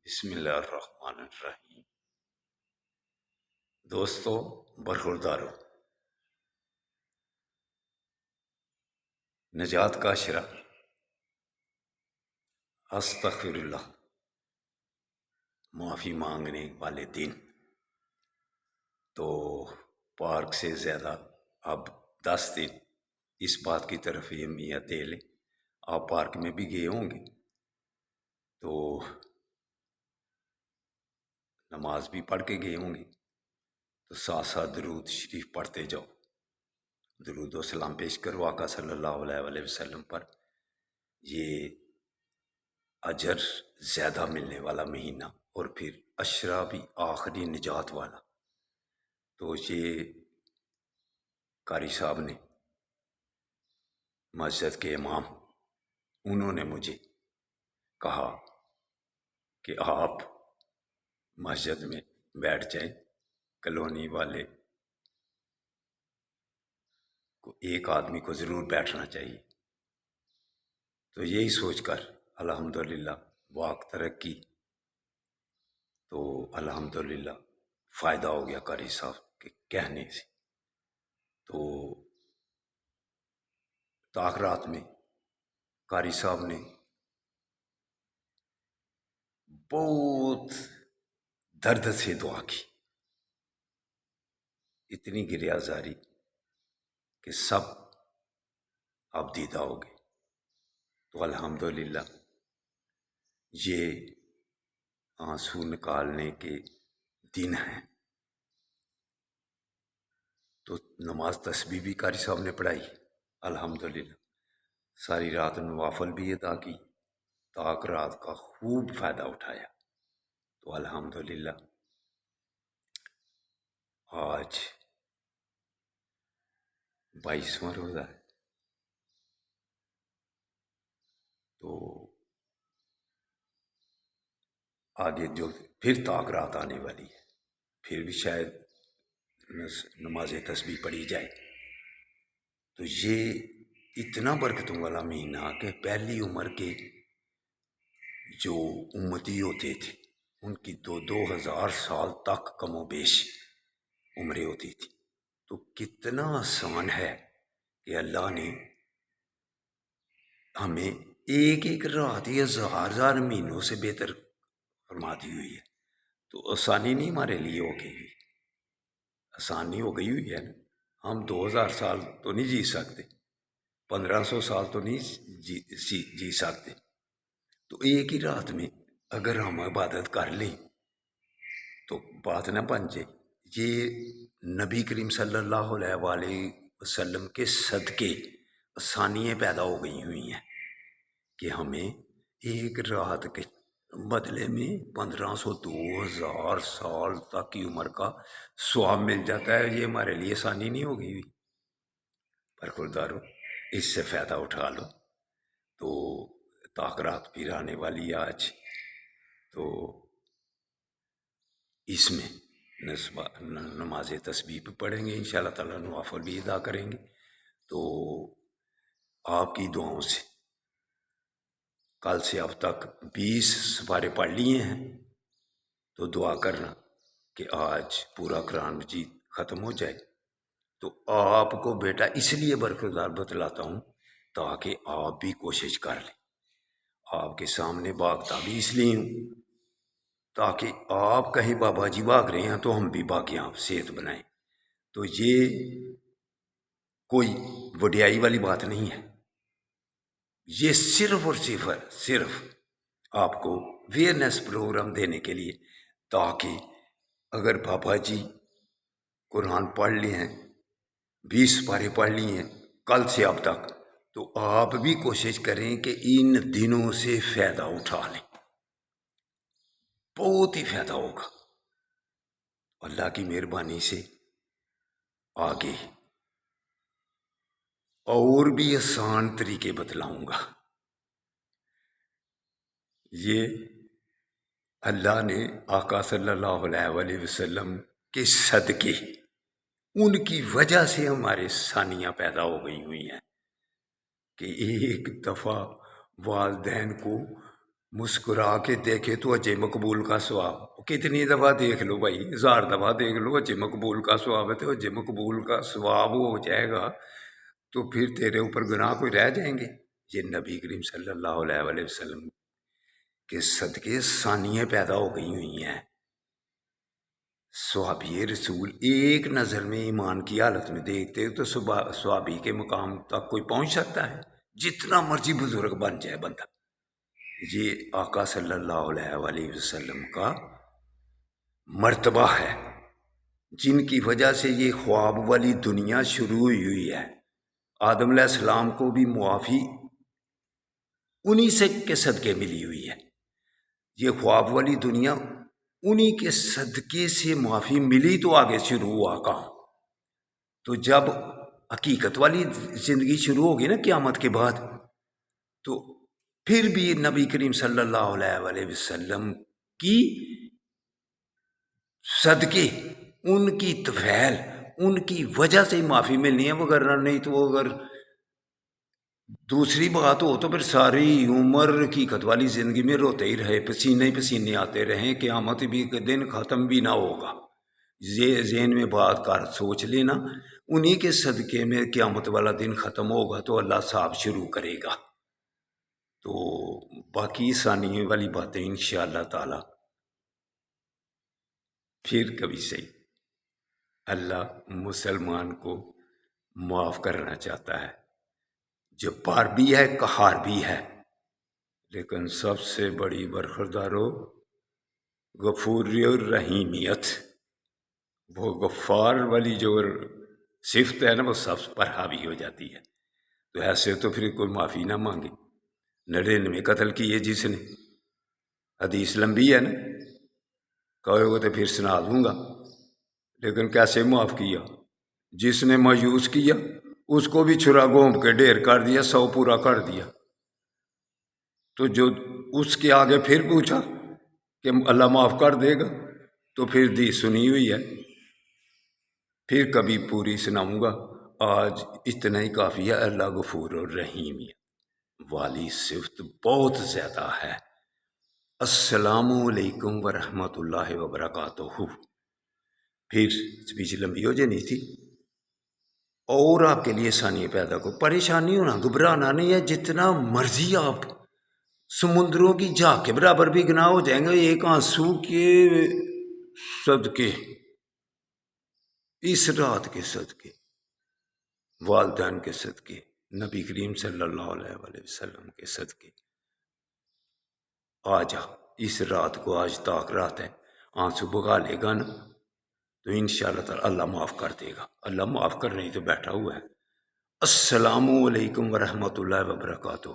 بسم اللہ الرحمن الرحیم۔ دوستو برخوردارو، نجات کا اشرا استغفر اللہ، معافی مانگنے والے دن تو پارک سے زیادہ اب 10 دن اس بات کی طرف یہ میاں دے لیں۔ آپ پارک میں بھی گئے ہوں گے تو نماز بھی پڑھ کے گئے ہوں گے، تو ساتھ ساتھ درود شریف پڑھتے جاؤ، درود و سلام پیش کرو آقا صلی اللہ علیہ وسلم پر۔ یہ اجر زیادہ ملنے والا مہینہ، اور پھر اشرا بھی آخری نجات والا۔ تو یہ قاری صاحب نے، مسجد کے امام، انہوں نے مجھے کہا کہ آپ مسجد میں بیٹھ جائیں، کالونی والے کو ایک آدمی کو ضرور بیٹھنا چاہیے۔ تو یہی سوچ کر الحمدللہ واقع ترقی، تو الحمدللہ فائدہ ہو گیا قاری صاحب کے کہنے سے۔ تو تاخرات میں قاری صاحب نے بہت درد سے دعا کی، اتنی گریہ زاری کہ سب اب دیدہ ہو گئے۔ تو الحمدللہ یہ آنسو نکالنے کے دن ہیں۔ تو نماز تسبیح بھی قاری صاحب نے پڑھائی الحمدللہ، ساری رات نوافل بھی ادا کی، تاک رات کا خوب فائدہ اٹھایا۔ تو الحمدللہ آج 22واں روزہ ہے، تو آگے جو پھر تاک رات آنے والی ہے، پھر بھی شاید نماز تسبیح پڑھی جائے۔ تو یہ اتنا برکتوں والا مہینہ کہ پہلی عمر کے جو امتی ہوتے تھے ان کی 2000 سال تک کم و بیش عمریں ہوتی تھی۔ تو کتنا آسان ہے کہ اللہ نے ہمیں ایک ایک رات ہی 1000 مہینوں سے بہتر فرما دی ہوئی ہے۔ تو آسانی نہیں ہمارے لیے ہو گئی ہوئی، آسانی ہو گئی ہوئی ہے نا۔ ہم 2000 سال تو نہیں جی سکتے، 1500 سال تو نہیں جی سکتے۔ تو ایک ہی رات میں اگر ہم عبادت کر لیں تو بات نہ بن جائے۔ یہ نبی کریم صلی اللہ علیہ وسلم کے صدقے آسانیاں پیدا ہو گئی ہوئی ہیں کہ ہمیں ایک رات کے بدلے میں 1500 2000 سال تک کی عمر کا ثواب مل جاتا ہے۔ یہ ہمارے لیے آسانی نہیں ہو گئی ہوئی؟ برخوردارو، اس سے فائدہ اٹھا لو۔ تو تاخرات پھر آنے والی آج، تو اس میں نماز تسبیح بھی پڑھیں گے انشاءاللہ تعالیٰ، نوافل بھی ادا کریں گے۔ تو آپ کی دعاؤں سے کل سے اب تک 20 سپارے پڑھ لیے ہیں، تو دعا کرنا کہ آج پورا قرآن مجید ختم ہو جائے۔ تو آپ کو بیٹا اس لیے برخوردار بتلاتا ہوں تاکہ آپ بھی کوشش کر لیں۔ آپ کے سامنے بھاگتا بھی اس لیے ہوں تاکہ آپ کہیں بابا جی بھاگ رہے ہیں تو ہم بھی بھاگیں، آپ صحت بنائیں۔ تو یہ کوئی وڈیائی والی بات نہیں ہے، یہ صرف اور صرف آپ کو ویئرنیس پروگرام دینے کے لیے، تاکہ اگر بابا جی قرآن پڑھ لیے ہیں، 20 پارے پڑھ لیے ہیں کل سے اب تک، تو آپ بھی کوشش کریں کہ ان دنوں سے فائدہ اٹھا لیں، بہت ہی فائدہ ہوگا اللہ کی مہربانی سے۔ آگے اور بھی آسان طریقے بتلاؤں گا۔ یہ اللہ نے آقا صلی اللہ علیہ وسلم کے صدقے، ان کی وجہ سے ہمارے ثانیہ پیدا ہو گئی ہوئی ہیں کہ ایک دفعہ والدین کو مسکرا کے دیکھے تو حج مقبول کا ثواب، کتنی دفعہ دیکھ لو بھائی، 1000 دفعہ دیکھ لو، حج مقبول کا ثواب ہے تو حج مقبول کا ثواب ہو جائے گا تو پھر تیرے اوپر گناہ کوئی رہ جائیں گے؟ یہ نبی کریم صلی اللہ علیہ وسلم کے صدقے ثانیے پیدا ہو گئی ہوئی ہیں۔ صحابی رسول ایک نظر میں ایمان کی حالت میں دیکھتے تو صحابی کے مقام تک کوئی پہنچ سکتا ہے؟ جتنا مرضی بزرگ بن جائے بندہ، یہ آقا صلی اللہ علیہ وسلم کا مرتبہ ہے، جن کی وجہ سے یہ خواب والی دنیا شروع ہوئی ہے۔ آدم علیہ السلام کو بھی معافی انہی سے کے صدقے ملی ہوئی ہے، یہ خواب والی دنیا انہی کے صدقے سے معافی ملی تو آگے شروع ہوا کام۔ تو جب حقیقت والی زندگی شروع ہوگی نا قیامت کے بعد، تو پھر بھی نبی کریم صلی اللہ علیہ وسلم کی صدقے، ان کی طفیل، ان کی وجہ سے معافی ملنی ہے، وغیرہ نہیں تو اگر دوسری بات ہو تو پھر ساری عمر حقیقت والی زندگی میں روتے ہی رہے، پسینے ہی پسینے آتے رہیں، قیامت بھی کے دن ختم بھی نہ ہوگا۔ یہ ذہن میں بات کر سوچ لینا، انہی کے صدقے میں قیامت والا دن ختم ہوگا تو اللہ صاحب شروع کرے گا۔ تو باقی ثانیے والی باتیں انشاءاللہ تعالی پھر کبھی صحیح۔ اللہ مسلمان کو معاف کرنا چاہتا ہے، جبار بھی ہے، قہار بھی ہے، لیکن سب سے بڑی برخوردارو غفوری اور رحیمیت، وہ غفار والی جو صفت ہے نا وہ سب پر حاوی ہو جاتی ہے۔ تو ایسے تو پھر کوئی معافی نہ مانگے۔ 99 قتل کیے جس نے، حدیث لمبی ہے نا، کہے گا تو پھر سنا دوں گا، لیکن کیسے معاف کیا؟ جس نے مایوس کیا اس کو بھی چھرا گھونپ کے ڈھیر کر دیا، 100 پورا کر دیا۔ تو جو اس کے آگے پھر پوچھا کہ اللہ معاف کر دے گا، تو پھر دی سنی ہوئی ہے، پھر کبھی پوری سناؤں گا، آج اتنا ہی کافی ہے۔ اللہ غفور اور رحیم والی صفت بہت زیادہ ہے۔ السلام علیکم ورحمۃ اللہ وبرکاتہ۔ پھر اسپیچ لمبی ہو جانی تھی، اور آپ کے لیے ثانیہ پیدا کو پریشانی ہونا، گھبرانا نہیں ہے، جتنا مرضی آپ سمندروں کی جھاگ کے برابر بھی گناہ ہو جائیں گے ایک آنسو کے صدقے، اس رات کے صدقے، والدین کے صدقے، نبی کریم صلی اللہ علیہ وسلم کے صدقے۔ آجا اس رات کو، آج تاک رات ہے، آنسو بگا لے گا نا تو انشاءاللہ تعالی اللہ معاف کر دے گا۔ اللہ معاف کرنے ہی تو بیٹھا ہوا ہے۔ السلام علیکم ورحمۃ اللہ وبرکاتہ۔